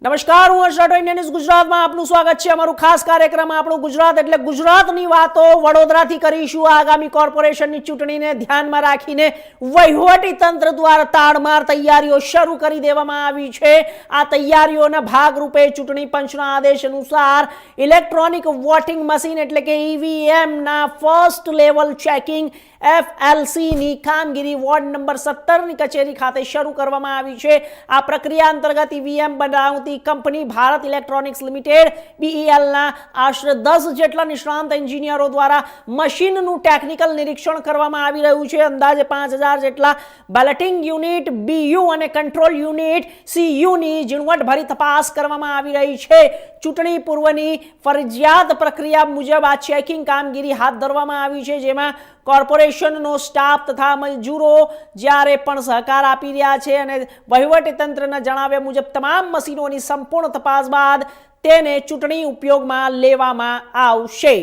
નમસ્કાર, હું હર્ષ Rathod, India news ગુજરાતમાં આપનું સ્વાગત છે। અમારું ખાસ કાર્યક્રમ આપણું ગુજરાત એટલે ગુજરાતની વાતો વડોદરાથી કરીશું। આગામી કોર્પોરેશનની ચૂંટણીને ધ્યાનમાં રાખીને વહીવટી તંત્ર દ્વારા તાડમાર તૈયારીઓ શરૂ કરી દેવામાં આવી છે। આ તૈયારીઓના ભાગરૂપે ચૂંટણી પંચના આદેશ અનુસાર ઇલેક્ટ્રોનિક વોટિંગ મશીન એટલે કે ઈવીએમ ના ફર્સ્ટ લેવલ ચેકિંગ FLC ની કામગીરી વોર્ડ નંબર 17 ની કચેરી ખાતે શરૂ કરવામાં આવી છે। આ પ્રક્રિયા અંતર્ગત ઈવીએમ બનાવતી company Bharat electronics limited BEL ના આશરે 10 જેટલા નિષ્ણાંત એન્જિનિયરો દ્વારા મશીનનું ટેકનિકલ નિરીક્ષણ કરવામાં આવી રહ્યું છે। અંદાજે 5000 જેટલા બેલેટિંગ યુનિટ BU અને કંટ્રોલ યુનિટ CU ની ઝીણવટભરી તપાસ કરવામાં આવી રહી છે। ચૂંટણી પૂર્વની ફરજિયાત પ્રક્રિયા મુજબ આ ચેકિંગ કામગીરી હાથ ધરવામાં આવી છે, જેમાં કોર્પોરેશનનો સ્ટાફ તથા મજૂરો જ્યારે પણ સહકાર આપી રહ્યા છે અને વહીવટી તંત્રના જણાવ્યા મુજબ તમામ મશીનોની સંપૂર્ણ તપાસ બાદ તેને ચૂંટણી ઉપયોગમાં લેવામાં આવશે।